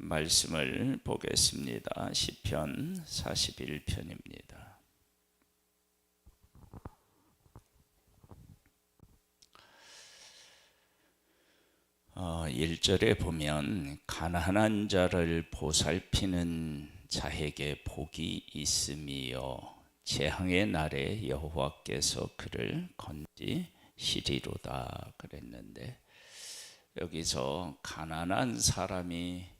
말씀을 보겠습니다. 시편 41편입니다. 1절에 보면 가난한 자를 보살피는 자에게 복이 있으며 재앙의 날에 여호와께서 그를 건지시리로다 그랬는데, 여기서 가난한 사람이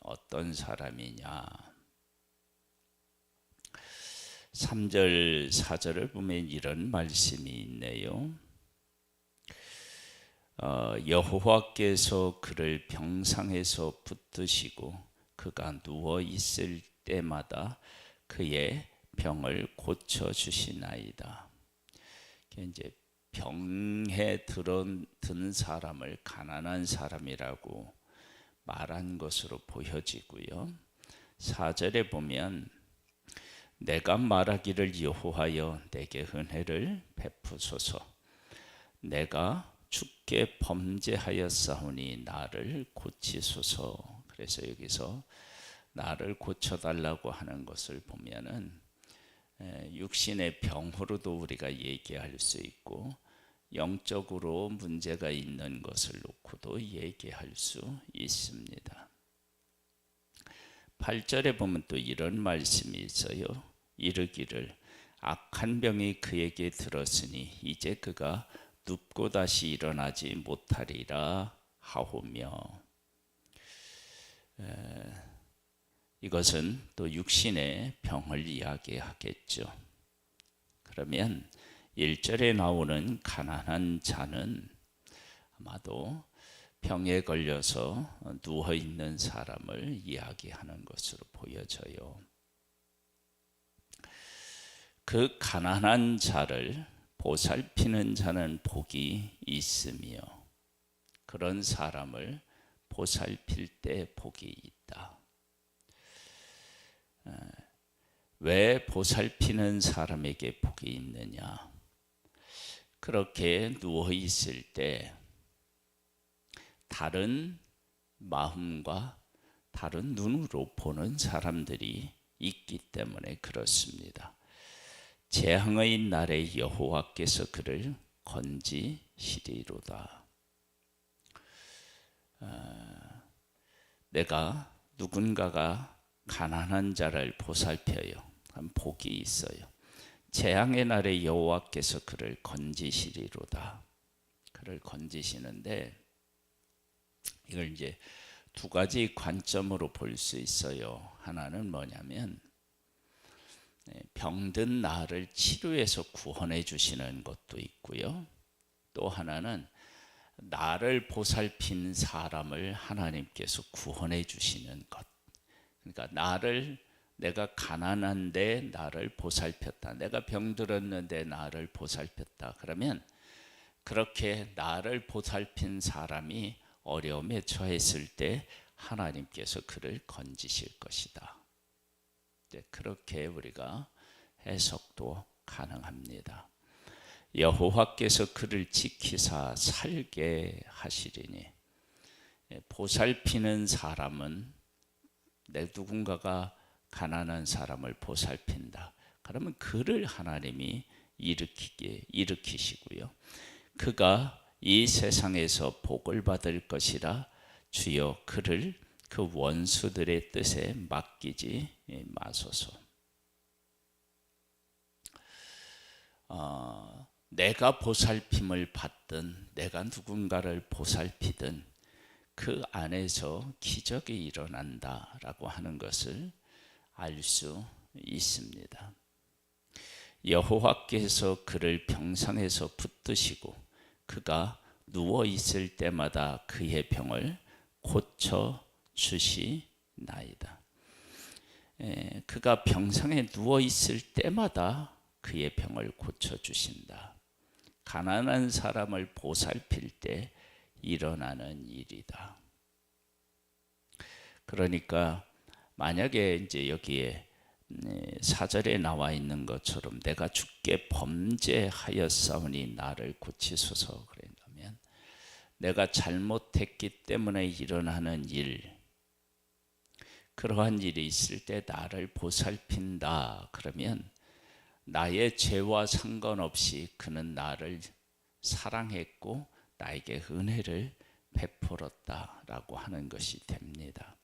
어떤 사람이냐, 3절 4절을 보면 이런 말씀이 있네요. 여호와께서 그를 병상에서 붙드시고 그가 누워 있을 때마다 그의 병을 고쳐 주시나이다. 이제 병에 든 사람을 가난한 사람이라고 말한 것으로 보여지고요. 4절에 보면 내가 말하기를 여호와여 내게 은혜를 베푸소서, 내가 주께 범죄하였사오니 나를 고치소서. 그래서 여기서 나를 고쳐달라고 하는 것을 보면은 육신의 병으로도 우리가 얘기할 수 있고 영적으로 문제가 있는 것을 놓고도 얘기할 수 있습니다. 8절에 보면 또 이런 말씀이 있어요. 이르기를 악한 병이 그에게 들었으니 이제 그가 눕고 다시 일어나지 못하리라 하오며, 이것은 또 육신의 병을 이야기하겠죠. 그러면 1절에 나오는 가난한 자는 아마도 병에 걸려서 누워있는 사람을 이야기하는 것으로 보여져요. 그 가난한 자를 보살피는 자는 복이 있으며 그런 사람을 보살필 때 복이 있다. 왜 보살피는 사람에게 복이 있느냐? 그렇게 누워 있을 때 다른 마음과 다른 눈으로 보는 사람들이 있기 때문에 그렇습니다. 재앙의 날에 여호와께서 그를 건지시리로다. 내가 누군가가 가난한 자를 보살펴요. 복이 있어요. 재앙의 날에 여호와께서 그를 건지시리로다. 그를 건지시는데, 이걸 이제 두 가지 관점으로 볼 수 있어요. 하나는 뭐냐면 병든 나를 치료해서 구원해 주시는 것도 있고요. 또 하나는 나를 보살핀 사람을 하나님께서 구원해 주시는 것. 그러니까 내가 가난한데 나를 보살폈다, 내가 병들었는데 나를 보살폈다. 그러면 그렇게 나를 보살핀 사람이 어려움에 처했을 때 하나님께서 그를 건지실 것이다. 그렇게 우리가 해석도 가능합니다. 여호와께서 그를 지키사 살게 하시리니, 보살피는 사람은 누군가가 가난한 사람을 보살핀다. 그러면 그를 하나님이 일으키시고요. 그가 이 세상에서 복을 받을 것이라 주여 그를 그 원수들의 뜻에 맡기지 마소서. 내가 보살핌을 받든 내가 누군가를 보살피든 그 안에서 기적이 일어난다라고 하는 것을 알 수 있습니다. 여호와께서 그를 병상에서 붙드시고 그가 누워 있을 때마다 그의 병을 고쳐 주시나이다. 그가 병상에 누워 있을 때마다 그의 병을 고쳐 주신다. 가난한 사람을 보살필 때 일어나는 일이다. 그러니까 만약에 이제 여기에 4절에 나와 있는 것처럼 내가 주께 범죄하였사오니 나를 고치소서 그랬다면, 내가 잘못했기 때문에 일어나는 일, 그러한 일이 있을 때 나를 보살핀다. 그러면 나의 죄와 상관없이 그는 나를 사랑했고 나에게 은혜를 베풀었다라고 하는 것이 됩니다.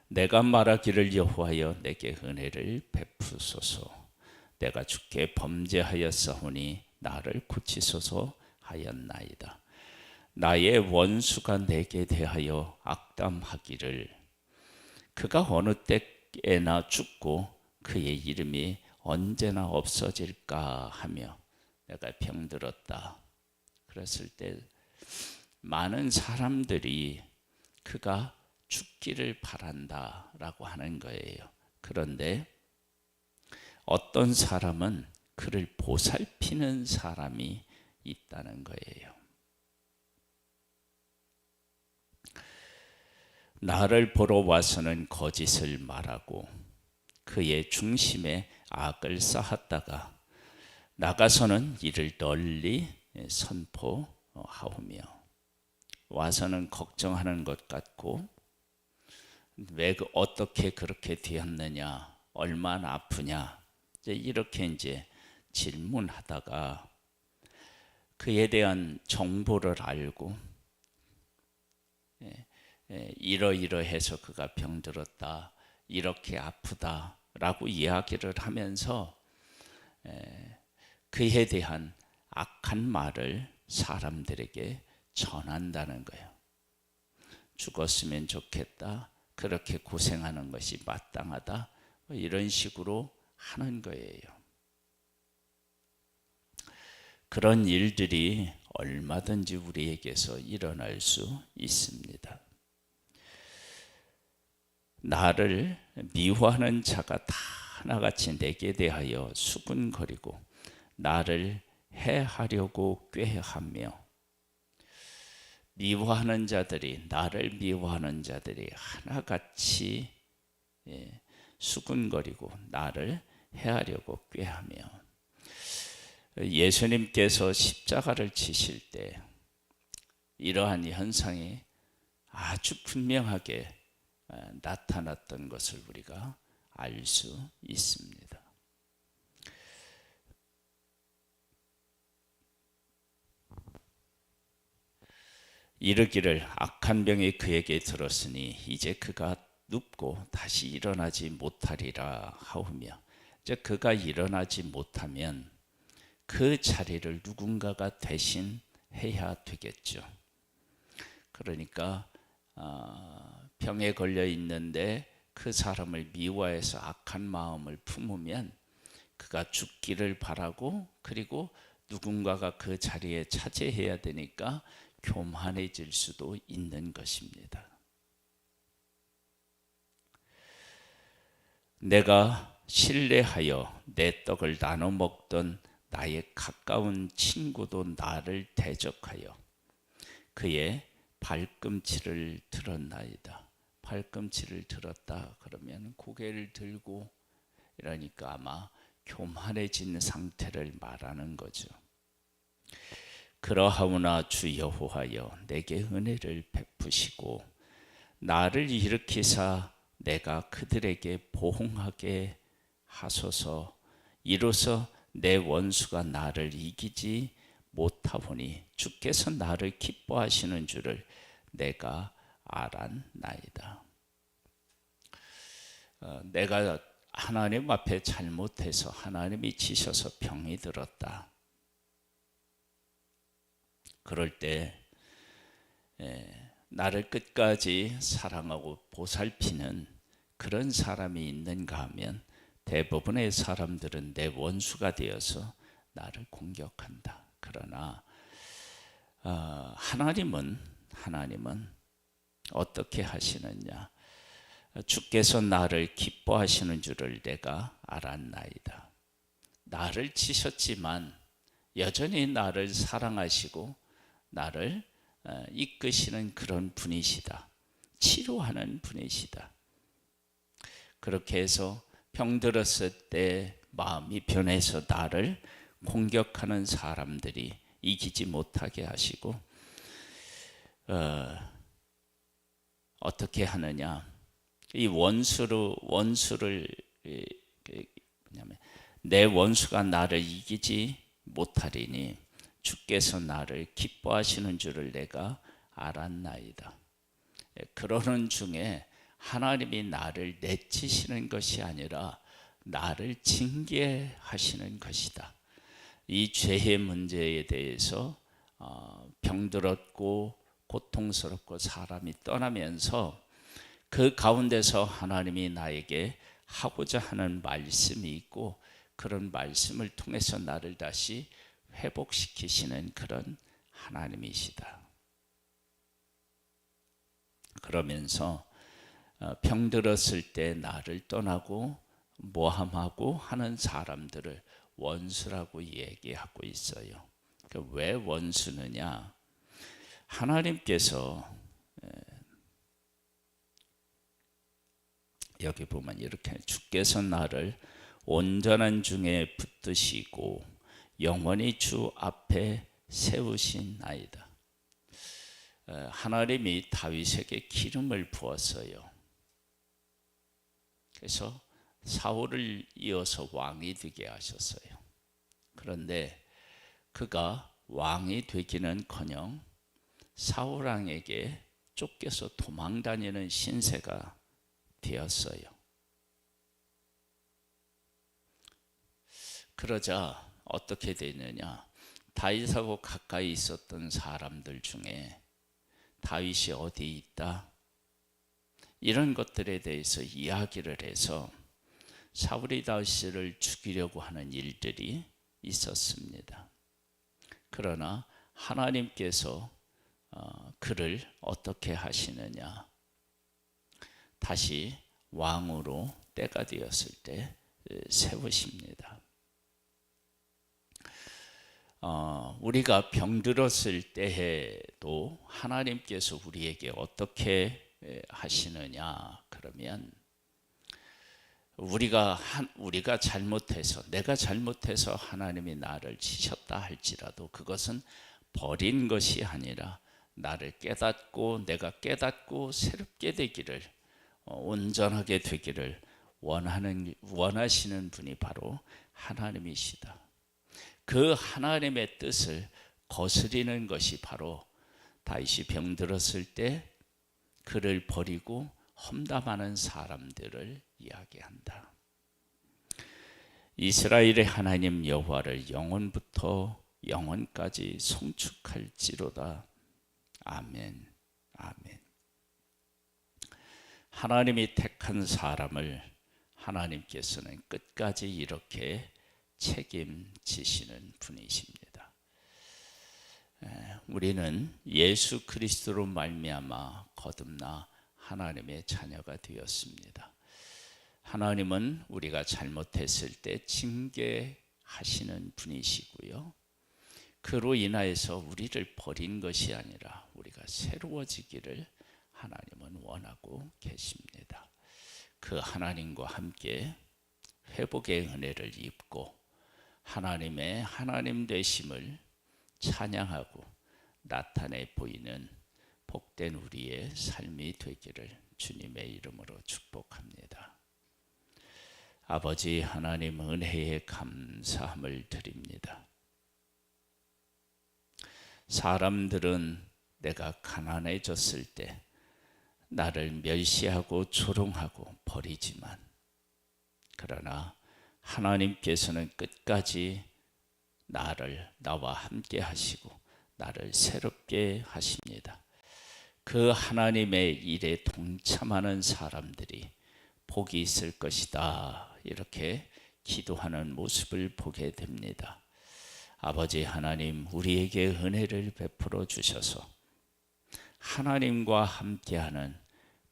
내가 말하기를 여호와여 내게 은혜를 베푸소서. 내가 주께 범죄하였사오니 나를 고치소서 하였나이다. 나의 원수가 내게 대하여 악담하기를 그가 어느 때에나 죽고 그의 이름이 언제나 없어질까 하며 내가 병들었다. 그랬을 때 많은 사람들이 그가 죽기를 바란다라고 하는 거예요. 그런데 어떤 사람은 그를 보살피는 사람이 있다는 거예요. 나를 보러 와서는 거짓을 말하고 그의 중심에 악을 쌓았다가 나가서는 이를 널리 선포하오며 와서는 걱정하는 것 같고 왜 어떻게 그렇게 되었느냐, 얼마나 아프냐 이렇게 이제 질문하다가 그에 대한 정보를 알고 이러이러해서 그가 병들었다, 이렇게 아프다라고 이야기를 하면서 그에 대한 악한 말을 사람들에게 전한다는 거예요. 죽었으면 좋겠다, 그렇게 고생하는 것이 마땅하다, 이런 식으로 하는 거예요. 그런 일들이 얼마든지 우리에게서 일어날 수 있습니다. 나를 미워하는 자가 다 하나같이 내게 대하여 수군거리고 나를 해하려고 꾀하며 미워하는 자들이, 나를 미워하는 자들이 하나같이 수군거리고 나를 해하려고 꾀하며, 예수님께서 십자가를 지실 때 이러한 현상이 아주 분명하게 나타났던 것을 우리가 알 수 있습니다. 이르기를 악한 병이 그에게 들었으니 이제 그가 눕고 다시 일어나지 못하리라 하오며, 이제 그가 일어나지 못하면 그 자리를 누군가가 대신 해야 되겠죠. 그러니까 병에 걸려 있는데 그 사람을 미워해서 악한 마음을 품으면 그가 죽기를 바라고, 그리고 누군가가 그 자리에 차지해야 되니까 교만해질 수도 있는 것입니다. 내가 신뢰하여 내 떡을 나눠 먹던 나의 가까운 친구도 나를 대적하여 그의 발꿈치를 들었나이다. 발꿈치를 들었다 그러면 고개를 들고, 이러니까 아마 교만해진 상태를 말하는 거죠. 그러하오나 주 여호와여 내게 은혜를 베푸시고 나를 일으키사 내가 그들에게 보응하게 하소서. 이로써 내 원수가 나를 이기지 못하오니 주께서 나를 기뻐하시는 줄을 내가 알았나이다. 내가 하나님 앞에 잘못해서 하나님이 치셔서 병이 들었다. 그럴 때 나를 끝까지 사랑하고 보살피는 그런 사람이 있는가 하면 대부분의 사람들은 내 원수가 되어서 나를 공격한다. 그러나 하나님은 어떻게 하시느냐? 주께서 나를 기뻐하시는 줄을 내가 알았나이다. 나를 치셨지만 여전히 나를 사랑하시고 나를 이끄시는 그런 분이시다. 치료하는 분이시다. 그렇게 해서 병들었을 때 마음이 변해서 나를 공격하는 사람들이 이기지 못하게 하시고, 어떻게 하느냐? 이 원수를 뭐냐면 내 원수가 나를 이기지 못하리니 주께서 나를 기뻐하시는 줄을 내가 알았나이다. 그러는 중에 하나님이 나를 내치시는 것이 아니라 나를 징계하시는 것이다. 이 죄의 문제에 대해서 병들었고 고통스럽고 사람이 떠나면서 그 가운데서 하나님이 나에게 하고자 하는 말씀이 있고 그런 말씀을 통해서 나를 다시 회복시키시는 그런 하나님이시다. 그러면서 병들었을 때 나를 떠나고 모함하고 하는 사람들을 원수라고 얘기하고 있어요. 왜 원수느냐? 하나님께서 여기 보면 이렇게 주께서 나를 온전한 중에 붙드시고 영원히 주 앞에 세우시나이다. 하나님이 다윗에게 기름을 부었어요. 그래서 사울을 이어서 왕이 되게 하셨어요. 그런데 그가 왕이 되기는커녕 사울 왕에게 쫓겨서 도망다니는 신세가 되었어요. 그러자 어떻게 되느냐? 다윗하고 가까이 있었던 사람들 중에 다윗이 어디 있다? 이런 것들에 대해서 이야기를 해서 사울이 다윗을 죽이려고 하는 일들이 있었습니다. 그러나 하나님께서 그를 어떻게 하시느냐? 다시 왕으로 때가 되었을 때 세우십니다. 우리가 병들었을 때에도 하나님께서 우리에게 어떻게 하시느냐? 그러면 우리가 잘못해서 내가 잘못해서 하나님이 나를 치셨다 할지라도 그것은 버린 것이 아니라 나를 깨닫고 내가 깨닫고 새롭게 되기를 온전하게 되기를 원하시는 분이 바로 하나님이시다. 그 하나님의 뜻을 거스리는 것이 바로 다윗이 병들었을 때 그를 버리고 험담하는 사람들을 이야기한다. 이스라엘의 하나님 여호와를 영원부터 영원까지 송축할지로다. 아멘. 아멘. 하나님이 택한 사람을 하나님께서는 끝까지 이렇게 책임지시는 분이십니다. 우리는 예수 그리스도로 말미암아 거듭나 하나님의 자녀가 되었습니다. 하나님은 우리가 잘못했을 때 징계하시는 분이시고요. 그로 인하여서 우리를 버린 것이 아니라 우리가 새로워지기를 하나님은 원하고 계십니다. 그 하나님과 함께 회복의 은혜를 입고 하나님의 하나님 되심을 찬양하고 나타내 보이는 복된 우리의 삶이 되기를 주님의 이름으로 축복합니다. 아버지 하나님 은혜에 감사함을 드립니다. 사람들은 내가 가난해졌을 때 나를 멸시하고 조롱하고 버리지만 그러나 하나님께서는 끝까지 나와 함께 하시고 나를 새롭게 하십니다. 그 하나님의 일에 동참하는 사람들이 복이 있을 것이다. 이렇게 기도하는 모습을 보게 됩니다. 아버지 하나님, 우리에게 은혜를 베풀어 주셔서 하나님과 함께하는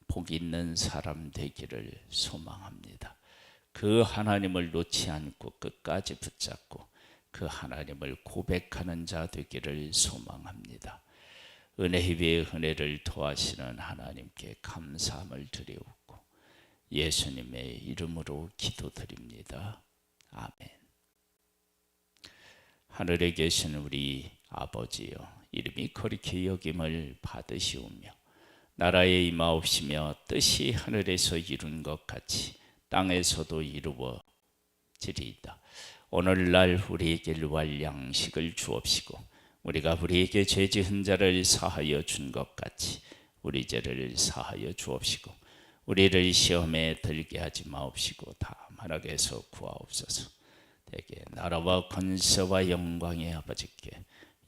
복 있는 사람 되기를 소망합니다. 그 하나님을 놓지 않고 끝까지 붙잡고 그 하나님을 고백하는 자 되기를 소망합니다. 은혜 위에 은혜를 더하시는 하나님께 감사함을 드리옵고 예수님의 이름으로 기도드립니다. 아멘. 하늘에 계신 우리 아버지여, 이름이 거룩히 여김을 받으시오며 나라에 임하옵시며 뜻이 하늘에서 이룬 것 같이 땅에서도 이루어지리이다. 오늘날 우리에게 일용할 양식을 주옵시고 우리가 우리에게 죄 지은 자를 사하여 준 것 같이 우리 죄를 사하여 주옵시고 우리를 시험에 들게 하지 마옵시고 다만 악에서 구하옵소서. 대개 나라와 권세와 영광의 아버지께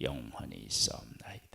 영원히 있사옵나이다.